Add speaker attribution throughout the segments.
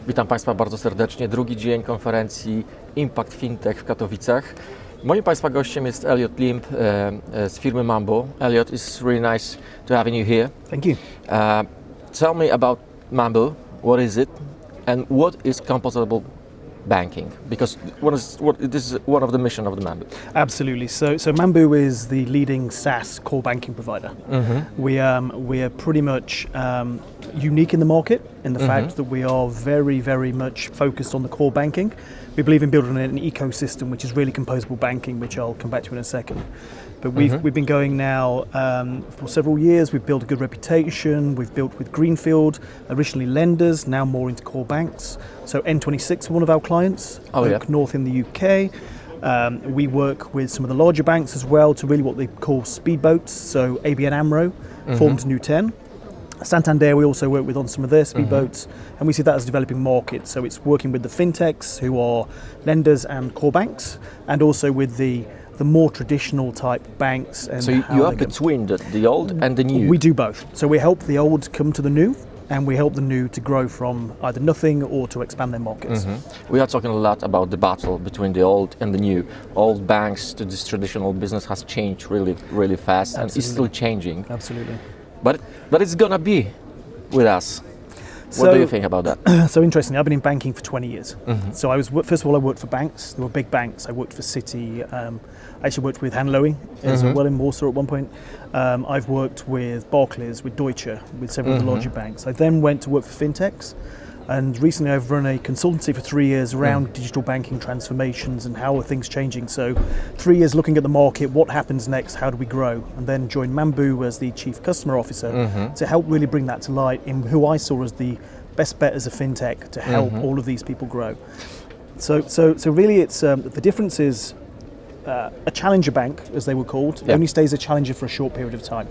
Speaker 1: Witam Państwa bardzo serdecznie. Drugi dzień konferencji Impact Fintech w Katowicach. Moim Państwa gościem jest Elliottem z firmy MAMBU. Elliot, it's really nice to have you here.
Speaker 2: Thank you.
Speaker 1: Tell me about MAMBU. What is it and what is composable banking? Because this is one of the mission of the MAMBU.
Speaker 2: Absolutely. So MAMBU is the leading SaaS core banking provider. We are pretty much unique in the market in the fact that we are very, very much focused on the core banking. We believe in building an ecosystem which is really composable banking, which I'll come back to in a second. But we've been going now for several years. We've built a good reputation. We've built with Greenfield, originally lenders, now more into core banks. So N26, one of our clients, Oak North in the UK. We work with some of the larger banks as well to really what they call speedboats. So ABN AMRO formed New 10. Santander we also work with on some of their speedboats, and we see that as a developing market. So it's working with the fintechs who are lenders and core banks, and also with the more traditional type banks. And
Speaker 1: so you are between the old and the new?
Speaker 2: We do both. So we help the old come to the new, and we help the new to grow from either nothing or to expand their markets.
Speaker 1: We are talking a lot about the battle between the old and the new. Old banks to this traditional business has changed really, really fast.
Speaker 2: Absolutely.
Speaker 1: And it's still changing.
Speaker 2: Absolutely.
Speaker 1: But it's gonna be with us. What do you think about that?
Speaker 2: So interesting. I've been in banking for 20 years. So first of all, I worked for banks. There were big banks. I worked for Citi. I actually worked with Hanlowy as well in Warsaw at one point. I've worked with Barclays, with Deutsche, with several of the larger banks. I then went to work for fintechs. And recently I've run a consultancy for 3 years around digital banking transformations and how are things changing. So 3 years looking at the market, what happens next, how do we grow? And then joined MAMBU as the Chief Customer Officer to help really bring that to light in who I saw as the best bet as a fintech to help all of these people grow. So really it's, the difference is a challenger bank, as they were called, only stays a challenger for a short period of time.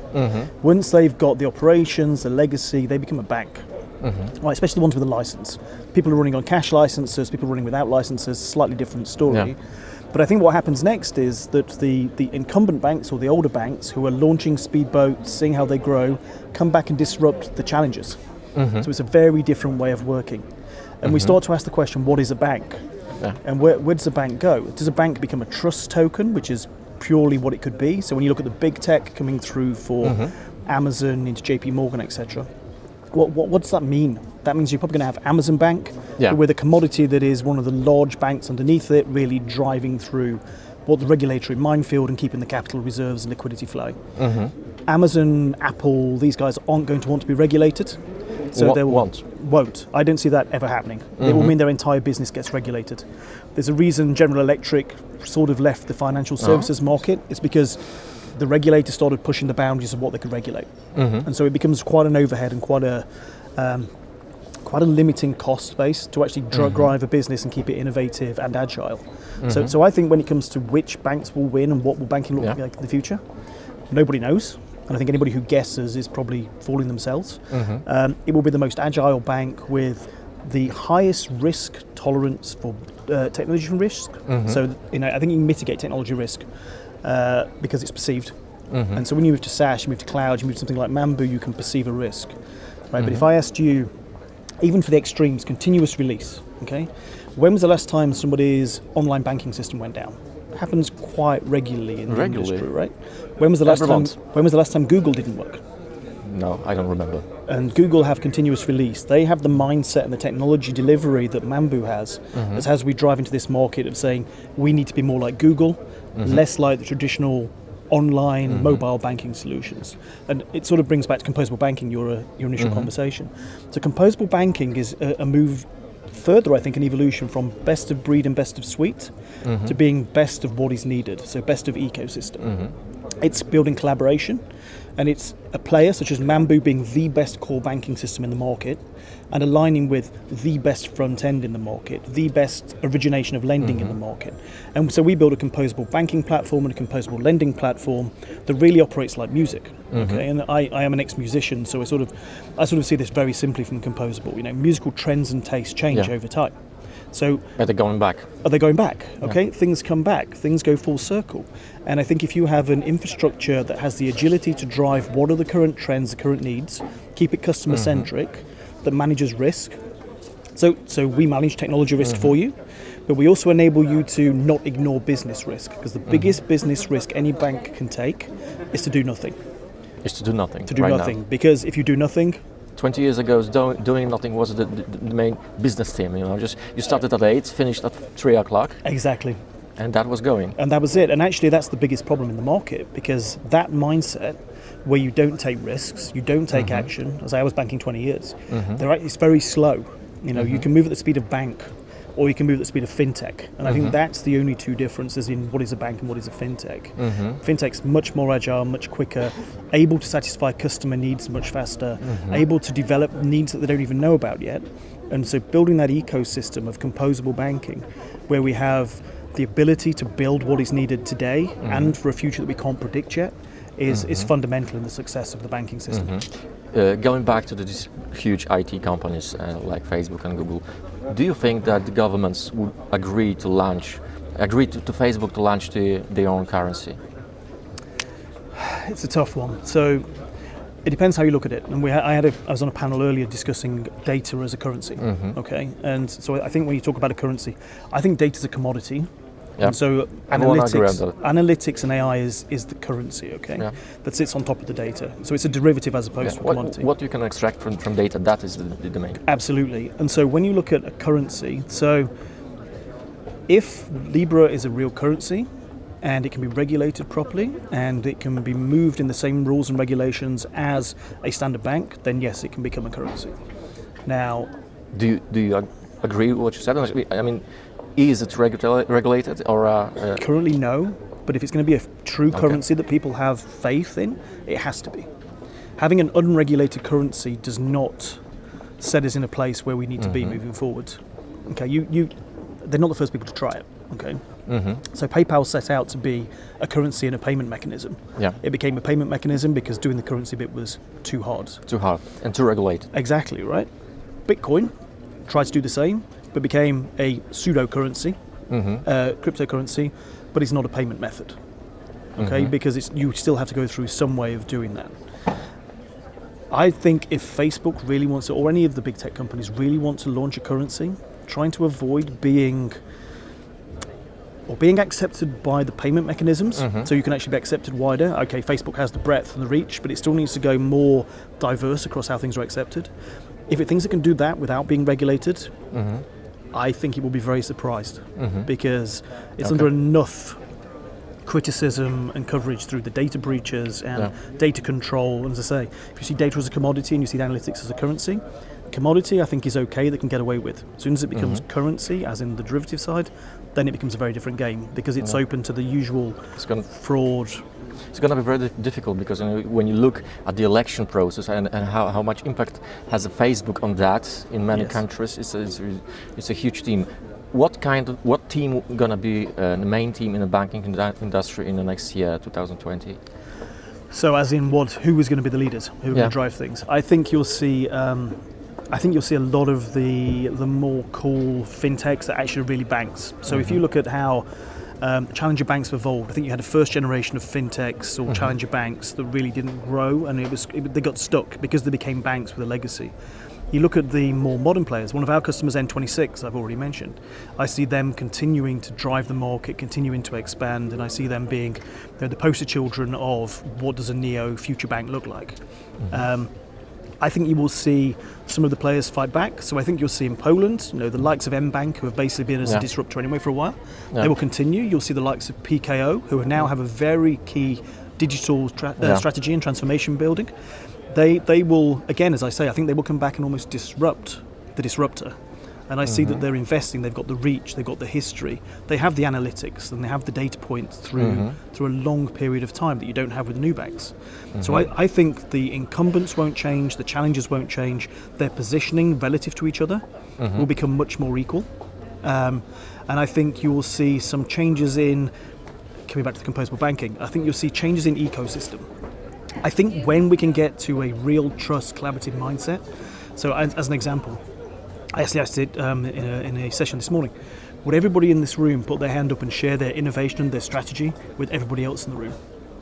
Speaker 2: Once they've got the operations, the legacy, they become a bank. Right, especially the ones with a license. People are running on cash licenses, people running without licenses, slightly different story. But I think what happens next is that the incumbent banks or the older banks who are launching speedboats, seeing how they grow, come back and disrupt the challengers. So it's a very different way of working. And we start to ask the question, what is a bank? And where does a bank go? Does a bank become a trust token, which is purely what it could be? So when you look at the big tech coming through for Amazon into JP Morgan, etc., what does that mean? That means you're probably going to have Amazon Bank with a commodity that is one of the large banks underneath it, really driving through what the regulatory minefield and keeping the capital reserves and liquidity flowing. Amazon, Apple, these guys aren't going to want to be regulated. So they won't. I don't see that ever happening. It will mean their entire business gets regulated. There's a reason General Electric sort of left the financial services market. It's because the regulators started pushing the boundaries of what they could regulate. And so it becomes quite an overhead and quite a limiting cost base to actually drive a business and keep it innovative and agile. So I think when it comes to which banks will win and what will banking look like in the future, nobody knows. And I think anybody who guesses is probably fooling themselves. It will be the most agile bank with the highest risk tolerance for technology risk. So I think you can mitigate technology risk because it's perceived. And so when you move to SaaS, you move to cloud, you move to something like MAMBU, you can perceive a risk. Right? But if I asked you, even for the extremes, continuous release, okay? When was the last time somebody's online banking system went down? It happens quite regularly in the industry, right? When was the last time Google didn't work?
Speaker 1: No, I don't remember.
Speaker 2: And Google have continuous release. They have the mindset and the technology delivery that MAMBU has. As we drive into this market of saying we need to be more like Google, less like the traditional online mobile banking solutions. And it sort of brings back to composable banking, your initial conversation. So composable banking is a move further, I think, an evolution from best of breed and best of suite to being best of what is needed, so best of ecosystem. It's building collaboration, and it's a player such as MAMBU being the best core banking system in the market and aligning with the best front end in the market, the best origination of lending in the market. And so we build a composable banking platform and a composable lending platform that really operates like music. Okay, and I am an ex-musician, so I sort of see this very simply from composable. Musical trends and tastes change over time. So
Speaker 1: are they going back?
Speaker 2: Are they going back? Okay, things come back, things go full circle. And I think if you have an infrastructure that has the agility to drive what are the current trends, the current needs, keep it customer centric, that manages risk, So we manage technology risk for you, but we also enable you to not ignore business risk, because the biggest business risk any bank can take is to do nothing.
Speaker 1: Is to do nothing.
Speaker 2: To do nothing, now. Because if you do nothing,
Speaker 1: 20 years ago, doing nothing was the main business team. Just you started at 8, finished at 3 o'clock.
Speaker 2: Exactly.
Speaker 1: And that was going.
Speaker 2: And that was it. And actually, that's the biggest problem in the market, because that mindset, where you don't take risks, you don't take action. As I was banking 20 years, it's very slow. You can move at the speed of bank, or you can move at the speed of fintech. And I think that's the only two differences in what is a bank and what is a fintech. Fintech's much more agile, much quicker, able to satisfy customer needs much faster, able to develop needs that they don't even know about yet. And so building that ecosystem of composable banking, where we have the ability to build what is needed today and for a future that we can't predict yet, is fundamental in the success of the banking system.
Speaker 1: Going back to these huge IT companies like Facebook and Google, do you think that the governments would agree to Facebook to launch their own currency?
Speaker 2: It's a tough one. So it depends how you look at it. And I was on a panel earlier discussing data as a currency. Okay, and so I think when you talk about a currency, I think data is a commodity. Yep. And so analytics and AI is the currency, okay, that sits on top of the data. So it's a derivative as opposed to a commodity.
Speaker 1: What you can extract from data, that is the domain.
Speaker 2: Absolutely. And so when you look at a currency, so if Libra is a real currency and it can be regulated properly and it can be moved in the same rules and regulations as a standard bank, then yes, it can become a currency. Now,
Speaker 1: do you agree with what you said? I mean, is it regulated or?
Speaker 2: Currently, no. But if it's going to be a true currency that people have faith in, it has to be. Having an unregulated currency does not set us in a place where we need to be moving forward. Okay, they're not the first people to try it. Okay. So PayPal set out to be a currency and a payment mechanism. Yeah. It became a payment mechanism because doing the currency bit was too hard.
Speaker 1: Too hard and too regulated.
Speaker 2: Exactly, right? Bitcoin tried to do the same, but became a pseudo-currency, cryptocurrency, but it's not a payment method, okay? Because you still have to go through some way of doing that. I think if Facebook really wants to, or any of the big tech companies really want to launch a currency, trying to avoid being accepted by the payment mechanisms, so you can actually be accepted wider. Okay, Facebook has the breadth and the reach, but it still needs to go more diverse across how things are accepted. If it thinks it can do that without being regulated, I think it will be very surprised because it's under enough criticism and coverage through the data breaches and data control. And as I say, if you see data as a commodity and you see analytics as a currency, commodity I think is okay, that can get away with. As soon as it becomes currency, as in the derivative side, then it becomes a very different game because it's open to the usual fraud.
Speaker 1: It's going to be very difficult because when you look at the election process and how much impact has Facebook on that in many countries, it's a huge team. What team going to be the main team in the banking industry in the next year, 2020?
Speaker 2: So, as in what? Who is going to be the leaders? Who are going to drive things? I think you'll see. I think you'll see a lot of the more cool fintechs that actually are really banks. So, if you look at how challenger banks have evolved. I think you had a first generation of fintechs or challenger banks that really didn't grow, and they got stuck because they became banks with a legacy. You look at the more modern players. One of our customers, N26, I've already mentioned. I see them continuing to drive the market, continuing to expand, and I see them being the poster children of what does a neo future bank look like. I think you will see some of the players fight back. So I think you'll see in Poland, the likes of mBank, who have basically been as a disruptor anyway for a while. They will continue. You'll see the likes of PKO, who now have a very key digital strategy and transformation building. They will, again, as I say, I think they will come back and almost disrupt the disruptor. And I see that they're investing, they've got the reach, they've got the history, they have the analytics, and they have the data points through a long period of time that you don't have with the new banks. So I think the incumbents won't change, the challengers won't change, their positioning relative to each other will become much more equal. And I think you will see some changes in, coming back to the composable banking, I think you'll see changes in ecosystem. I think when we can get to a real trust collaborative mindset, so as an example, I actually asked it in a session this morning. Would everybody in this room put their hand up and share their innovation, their strategy with everybody else in the room?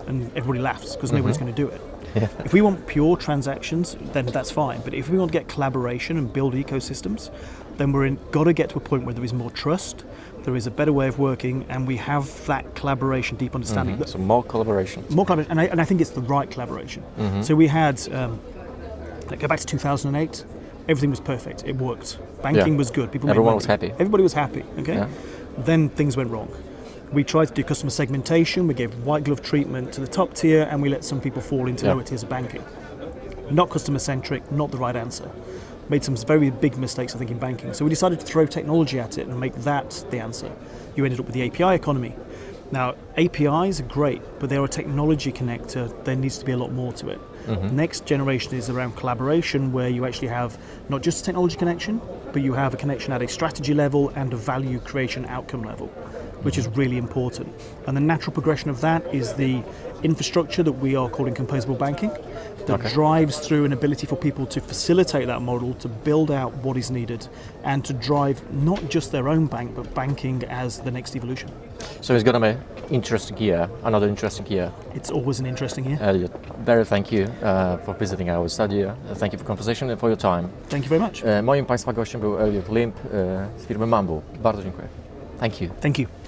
Speaker 2: And everybody laughs because nobody's going to do it.
Speaker 1: Yeah.
Speaker 2: If we want pure transactions, then that's fine. But if we want to get collaboration and build ecosystems, then got to get to a point where there is more trust, there is a better way of working, and we have that collaboration, deep understanding.
Speaker 1: So more collaboration.
Speaker 2: More collaboration, and I think it's the right collaboration. So we had, go back to 2008, everything was perfect, it worked. Banking was good,
Speaker 1: Everyone was happy.
Speaker 2: Everybody was happy, okay?
Speaker 1: Yeah.
Speaker 2: Then things went wrong. We tried to do customer segmentation, we gave white glove treatment to the top tier, and we let some people fall into lower tiers of banking. Not customer centric, not the right answer. Made some very big mistakes, I think, in banking. So we decided to throw technology at it and make that the answer. You ended up with the API economy. Now, APIs are great, but they're a technology connector. There needs to be a lot more to it. Next generation is around collaboration, where you actually have not just a technology connection, but you have a connection at a strategy level and a value creation outcome level, which is really important. And the natural progression of that is the infrastructure that we are calling composable banking, that drives through an ability for people to facilitate that model, to build out what is needed, and to drive not just their own bank, but banking as the next evolution.
Speaker 1: So it's going to be interesting year, another interesting year.
Speaker 2: It's always an interesting year.
Speaker 1: Elliot, very thank you for visiting our studio. Thank you for conversation and for your time.
Speaker 2: Thank you very much.
Speaker 1: Moim Państwa gościem był Elliot z firmy MAMBU. Bardzo dziękuję. Thank you.
Speaker 2: Thank you.